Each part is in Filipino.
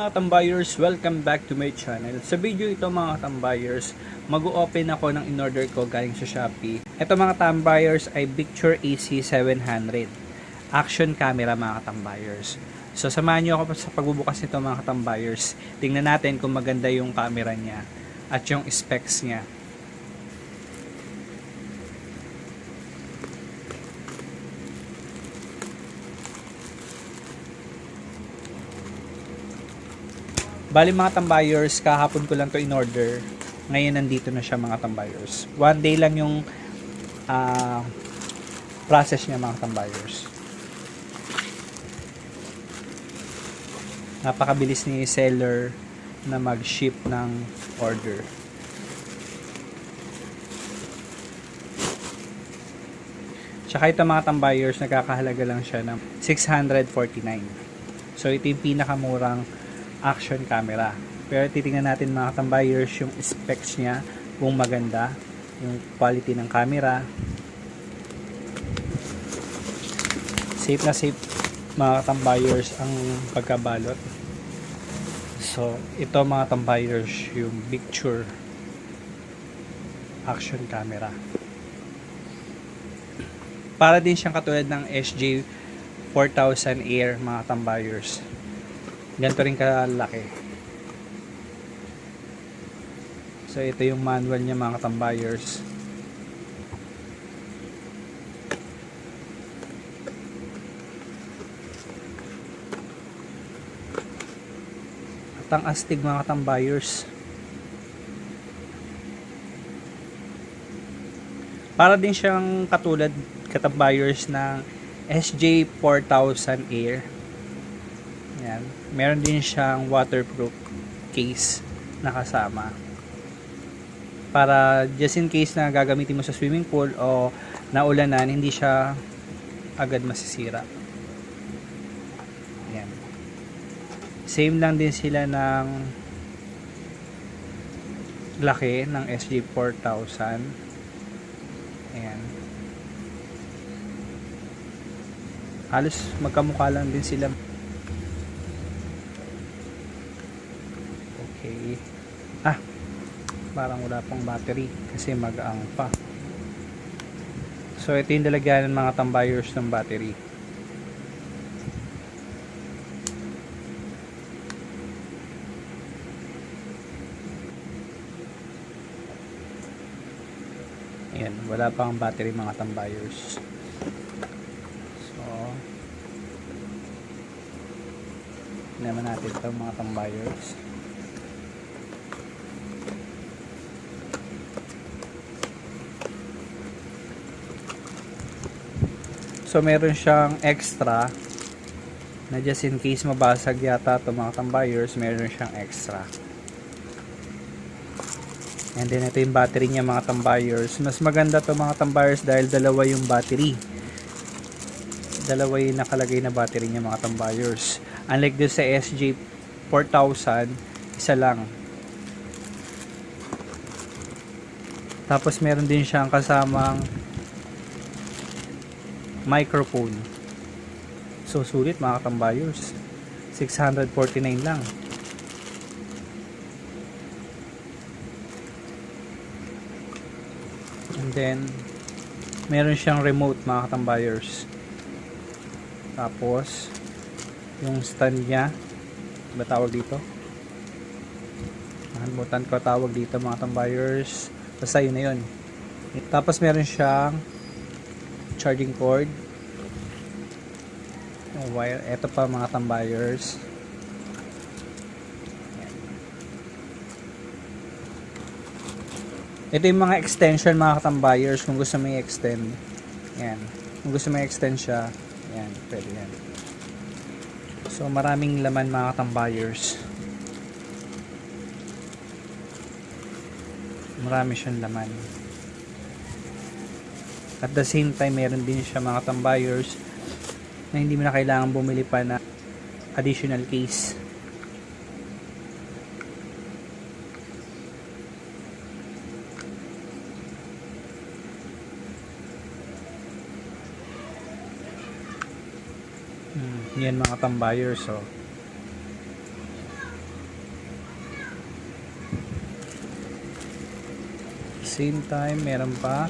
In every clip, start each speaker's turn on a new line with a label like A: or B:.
A: mga tambayers, welcome back to my channel. Sa video ito mga tambayers, mag-open ako ng in-order ko galing sa Shopee. Ito mga tambayers ay Picture AC700 action camera mga tambayers. So samahan nyo ako sa pagbubukas nito mga tambayers. Tingnan natin kung maganda yung camera niya at yung specs niya. Bali mga tambayers, kahapon ko lang to in order. Ngayon nandito na siya mga tambayers. One day lang yung process niya mga tambayers. Napakabilis ni seller na mag-ship ng order. Tsaka ito mga tambayers, nagkakahalaga lang siya ng 649. So ito yung pinakamurang action camera. Pero titingnan natin mga tambayers yung specs niya, kung maganda yung quality ng camera. Safe na safe mga tambayers ang pagkabalot. So ito mga tambayers yung Picture action camera. Para din siyang katulad ng SJ4000 Air mga tambayers. Ganito rin kalaki. So ito yung manual niya mga tambayers. At ang astig mga tambayers. Para din siyang katulad katambayers ng SJ4000 Air. Yan. Meron din siyang waterproof case na kasama. Para just in case na gagamitin mo sa swimming pool o naulanan, hindi siya agad masisira. Yan. Same lang din sila ng laki ng SJ4000. Ayan. Halos magkamukha lang din sila. Okay. Parang wala pang battery kasi mag-aang pa. So ito yung dalagyan ng mga tambayers ng battery. Ayan, wala pang battery mga tambayers. So naman natin itong mga tambayers. So meron siyang extra na just in case mabasag yata ito mga tambayers, meron siyang extra. And then ito yung battery niya mga tambayers. Mas maganda to mga tambayers dahil dalawa yung battery. Dalawa yung nakalagay na battery niya mga tambayers. Unlike doon sa SJ4000, isa lang. Tapos meron din siyang kasamang microphone. So sulit mga tambayers. 649 lang. And then meron siyang remote mga tambayers. Tapos yung stand niya, ba tawag dito? Nakalimutan ko tawag dito mga tambayers. Basta yun na yun. Tapos meron siyang charging cord, wire. Ito pa mga tambayers. Ito yung mga extension mga tambayers kung gusto mo i-extend. Yan. Kung gusto mo i-extend siya, yan, pwede yan. So maraming laman mga tambayers. Marami siyang laman. At the same time, meron din siya mga tambayers na hindi mo na kailangan bumili pa na additional case. Yan mga tambayers. So same time, meron pa.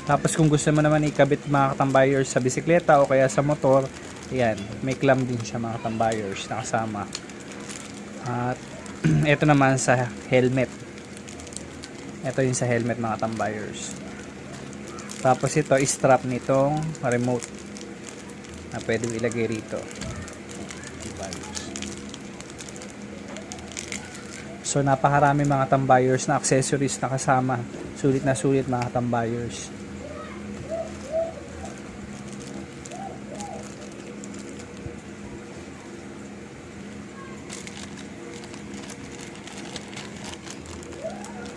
A: Tapos kung gusto mo naman ikabit mga katambayers sa bisikleta o kaya sa motor, ayan, may clamp din siya mga katambayers na kasama. At ito naman sa helmet. Ito yung sa helmet mga katambayers. Tapos ito, strap nitong remote na pwede ilagay rito. So napakarami mga tambayers na accessories na kasama. Sulit na sulit mga tambayers.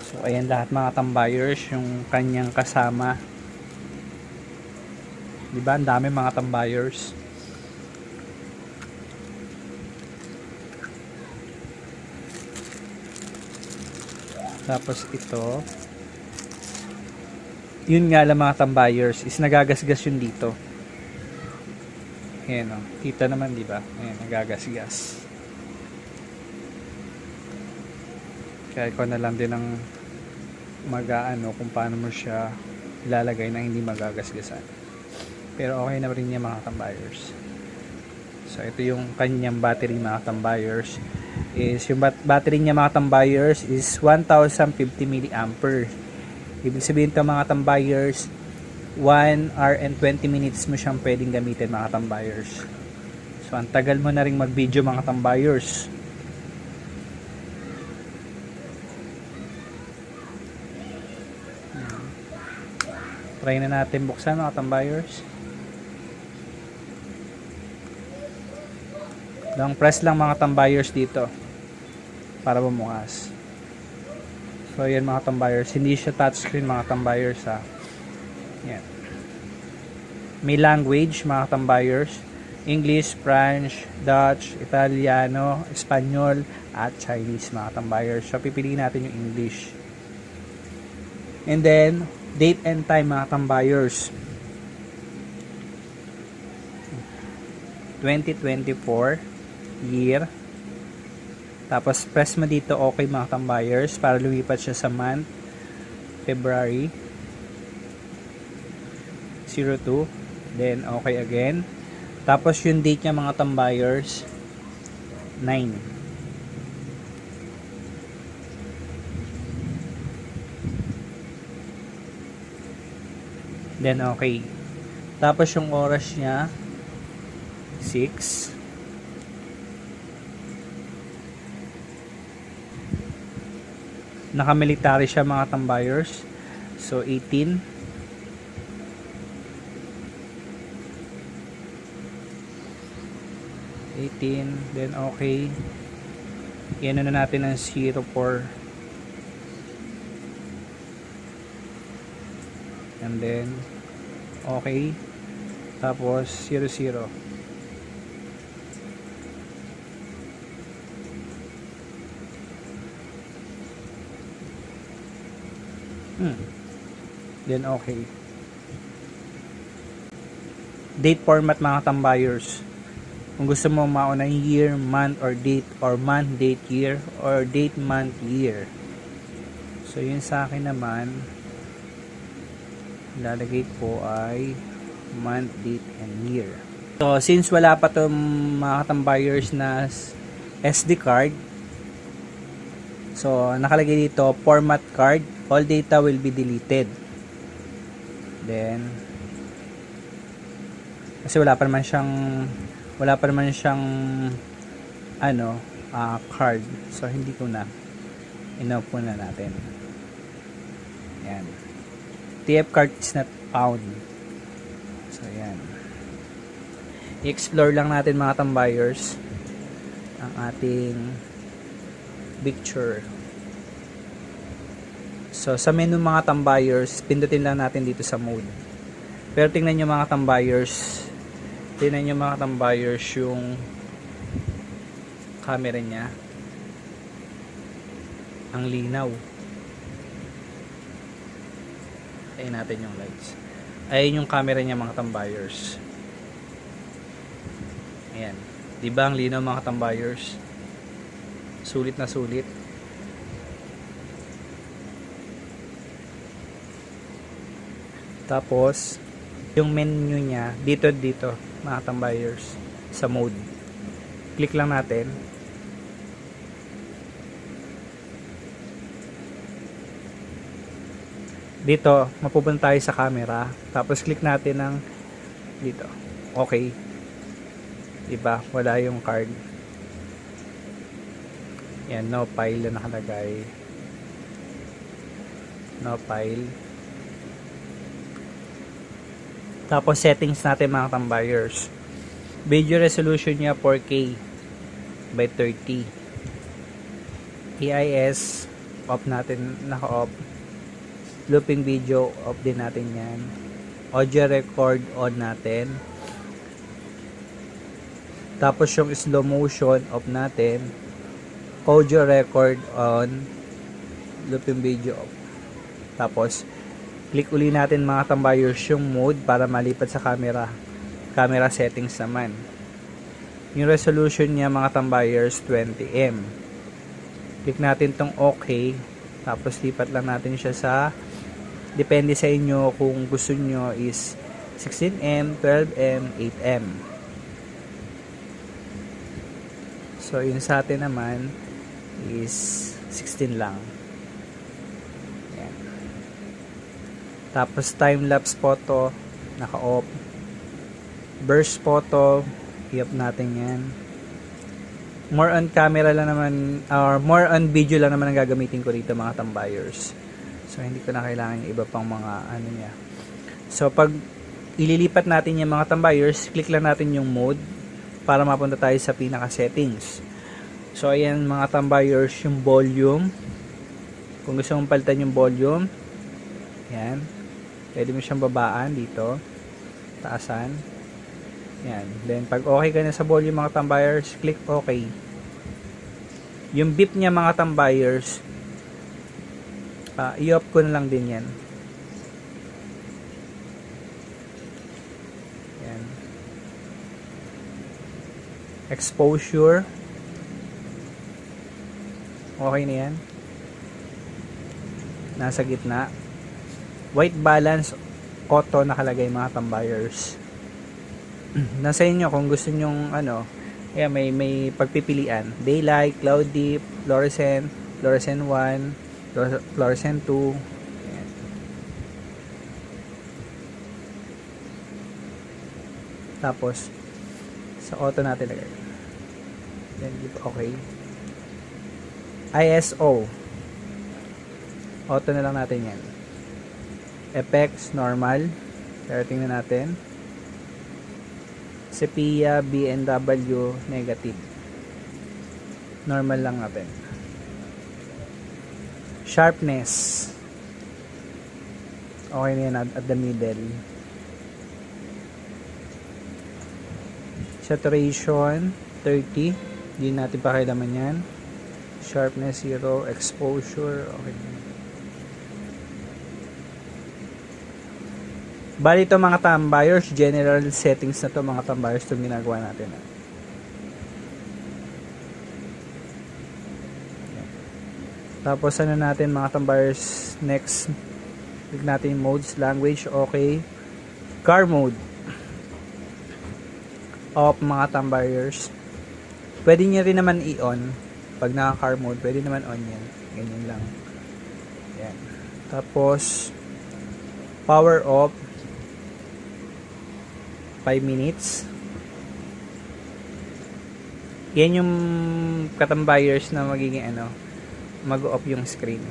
A: So ayan lahat mga tambayers yung kanyang kasama. Diba? Ang dami mga tambayers. Tapos ito. Yun nga lang mga tambayers is nagagasgas yun dito. Ayan o. Kita naman diba? Ayan, nagagasgas. Kaya ko na lang din ang mag-aano kung paano mo siya ilalagay na hindi magagasgasan. Pero okay na rin niya mga tambayers. So ito yung kanyang battery mga tambayers. Is yung battery niya mga tambayers is 1050 mAh. Ibig sabihin ito mga tambayers, 1 hour and 20 minutes mo siyang pwedeng gamitin mga tambayers. So ang tagal mo na rin mag video mga tambayers. Try na natin buksan mga tambayers. Long press lang mga tambayers dito para bumukas. So yan mga tambayers, hindi siya touchscreen mga tambayers ha. Yan. May language mga tambayers, English, French, Dutch, Italiano, Espanyol at Chinese mga tambayers. So pipiliin natin yung English. And then date and time mga tambayers. 2024 year. Tapos press mo dito okay mga tambayers para lumipat siya sa month February 02. Then okay again. Tapos yung date niya mga tambayers 9. Then okay. Tapos yung oras niya 6. Naka-military siya mga tambayers. So 18. Then okay. Yan na natin ang 04. And then okay. Tapos 00. Then okay. Date format mga tambayers. Kung gusto mo mauna year, month, or date, or month, date, year, or date, month, year. So yun sa akin naman, lalagay ko ay month, date, and year. So since wala pa to mga tambayers na SD card, so nakalagay dito format card, all data will be deleted. Then kasi wala pa naman siyang ano card, so hindi ko na in-open na natin. Yan, TF card is not found. So yan, i-explore lang natin mga tambayers ang ating picture. So sa menu mga tambayers, pindutin lang natin dito sa mode. Pero tingnan nyo mga tambayers, yung camera niya, ang linaw. Tayin natin yung lights. Ayun yung camera niya mga tambayers. Ayan, diba ang linaw mga tambayers? Sulit na sulit. Tapos, yung menu niya, dito, mga tambayers, sa mode. Click lang natin. Dito, mapupunta tayo sa camera. Tapos, click natin ng dito. Okay. Diba? Wala yung card. Yan, no file na nakalagay. No file. Tapos settings natin mga tambayers. Video resolution niya 4K by 30. EIS off natin, naka-off. Looping video off din natin yan. Audio record on natin. Tapos yung slow motion off natin. Audio record on. Looping video off. Tapos click uli natin mga tambayers yung mode para malipat sa camera. Camera settings naman. Yung resolution niya mga tambayers 20M. Click natin tong OK. Tapos lipat lang natin siya sa, depende sa inyo kung gusto nyo is 16M, 12M, 8M. So yun sa atin naman is 16 lang. Yan. Tapos time-lapse photo, naka-off. Burst photo, i-off natin yan. More on camera lang naman, or more on video lang naman ang gagamitin ko dito mga tambayers. So hindi ko na kailangan yung iba pang mga ano niya. So pag ililipat natin yung mga tambayers, click lang natin yung mode para mapunta tayo sa pinaka settings. So ayan mga tambayers, yung volume. Kung gusto mong palitan yung volume, yan. Pwede mo siyang babaan dito. Taasan. Yan. Then pag okay ka na sa volume mga tambayers, click OK. Yung beep niya mga tambayers, i-off ko na lang din yan. Yan. Exposure. Okay na yan. Nasa gitna. White balance, auto nakalagay mga tambayers. Nasa inyo kung gusto nyong ano, ayan, may pagpipilian. Daylight, cloud deep, fluorescent, fluorescent 1, fluorescent 2. Ayan. Tapos sa auto natin lagay. Then okay. ISO. Auto na lang natin yan. Effects, normal. Pero tingnan natin. Sepia, BNW, negative. Normal lang natin. Sharpness. Okay na yan at the middle. Saturation, 30. Hindi natin pakialaman yan. Sharpness, 0. Exposure, okay. Bali ito mga tambayers, general settings na to mga tambayers itong ginagawa natin. Tapos ano natin mga tambayers, next, click natin modes, language, okay. Car mode. Off mga tambayers. Pwede nyo rin naman i-on. Pag naka-car mode, pwede naman on yan. Ganyan lang. Yan. Tapos, power off. 5 minutes. Yan yung katambayers na magiging ano, mag-off yung screen.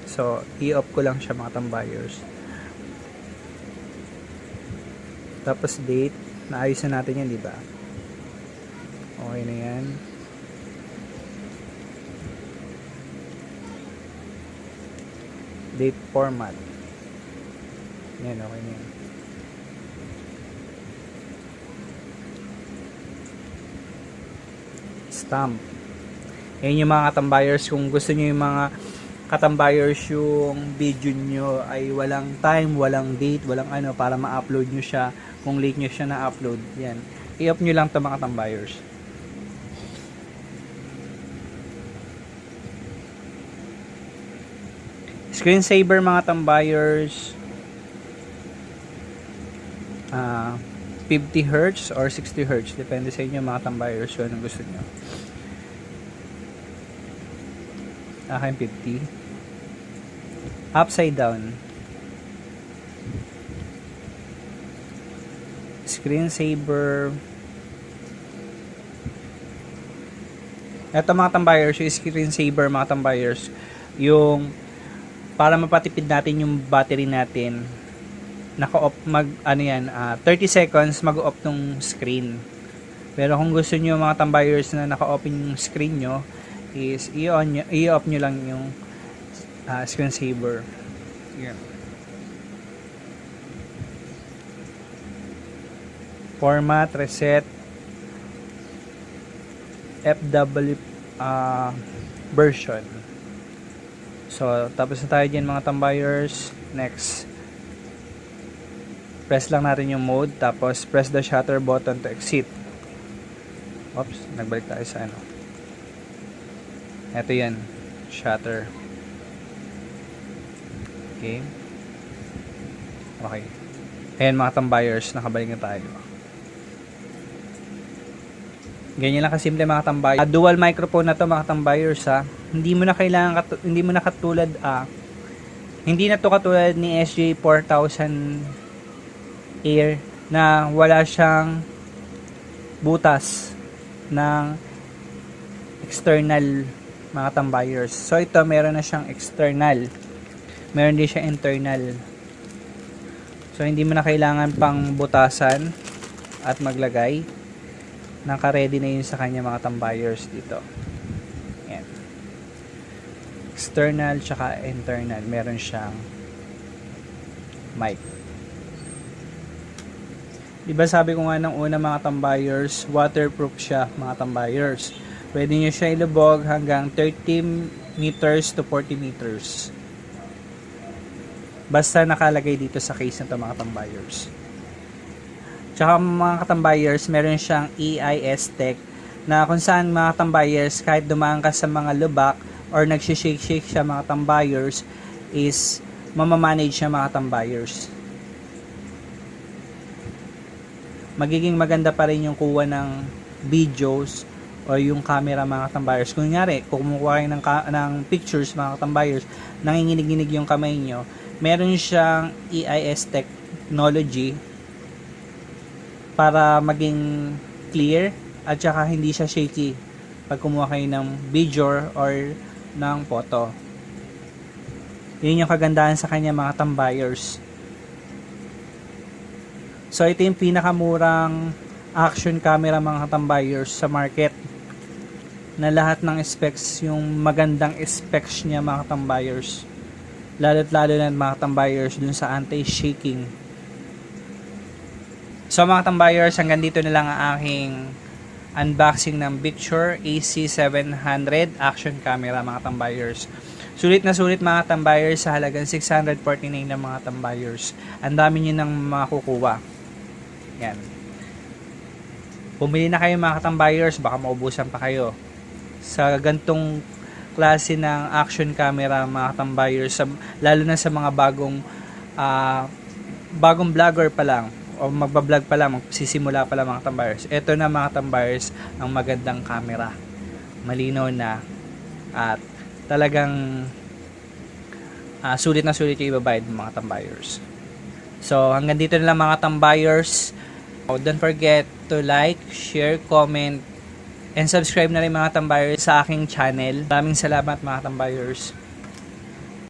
A: So, i-off ko lang siya mga tambayers. Tapos date, naayos na natin yan, di ba? Okay na yan. Date format. Yan, okay na yan. Stamp. Yan yung mga katambayers. Kung gusto nyo yung mga katambayers yung video nyo ay walang time, walang date, walang ano para ma-upload nyo siya. Kung late nyo siya na-upload, yan. I-off nyo lang ito mga katambayers. Screensaver mga tambayers. 50 Hz or 60 Hz. Depende sa inyo mga tambayers kung anong gusto nyo. Akin 50. Upside down. Screensaver. Ito mga tambayers, yung screensaver mga tambayers, yung para mapatipid natin yung battery natin, naka-off 30 seconds mag-off tong screen. Pero kung gusto niyo mga tambayers na naka-open yung screen nyo, is i-off nyo lang yung screensaver. Yan. Format, reset, FW version. So, tapos na tayo dyan mga tambayers. Next. Press lang natin yung mode, tapos press the shutter button to exit. Oops, nagbalik tayo sa ano. Ito yan, shutter. Okay. Okay. Ayan mga tambayers, nakabalik na tayo. Ganyan lang kasimple mga tambayers. Dual microphone na to mga tambayers ha. Hindi mo na katulad hindi na to katulad ni SJ4000 Air na wala siyang butas ng external mga tambayers. So ito meron na siyang external. Meron din siya internal. So hindi mo na kailangan pang butasan at maglagay. Naka-ready na yun sa kanya mga tambayers dito. Yan. External tsaka internal. Meron siyang mic. Diba sabi ko nga ng una mga tambayers, waterproof siya mga tambayers. Pwede nyo siya ilubog hanggang 30 meters to 40 meters. Basta nakalagay dito sa case na ito mga tambayers. Tsaka mga katambayers, meron siyang EIS Tech na kung saan mga tambayers, kahit dumaan ka sa mga lubak or nagsishake-shake siya mga tambayers, is mamamanage siya mga tambayers. Magiging maganda pa rin yung kuha ng videos o yung camera mga tambayers. Kung nga kumukuha kayo ng pictures mga tambayers, nanginginig-ginig yung kamay nyo, meron siyang EIS technology para maging clear at saka hindi siya shaky pag kumuha kayo ng video or ng photo. Yun yung kagandahan sa kanya mga tambayers. So ito yung pinakamurang action camera mga tambayers sa market, na lahat ng specs, yung magandang specs niya mga tambayers, lalo't lalo na mga tambayers dun sa anti-shaking. So mga tambayers, hanggang dito na lang ang aking unboxing ng Victure AC700 action camera mga tambayers. Sulit na sulit mga tambayers sa halagang 649 ng mga tambayers. Ang dami nyo nang makukuha. Yan. Pumili na kayo mga tambayers, baka maubusan pa kayo. Sa gantong klase ng action camera mga tambayers, lalo na sa mga bagong vlogger pa lang, o magbablog pa lang, magsisimula pa lang mga tambayers. Ito na mga tambayers ang magandang camera. Malinaw na at talagang sulit na sulit yung ibabayad ng mga tambayers. So hanggang dito na lang mga tambayers. Don't forget to like, share, comment, and subscribe na rin mga tambayers sa aking channel. Maraming salamat mga tambayers.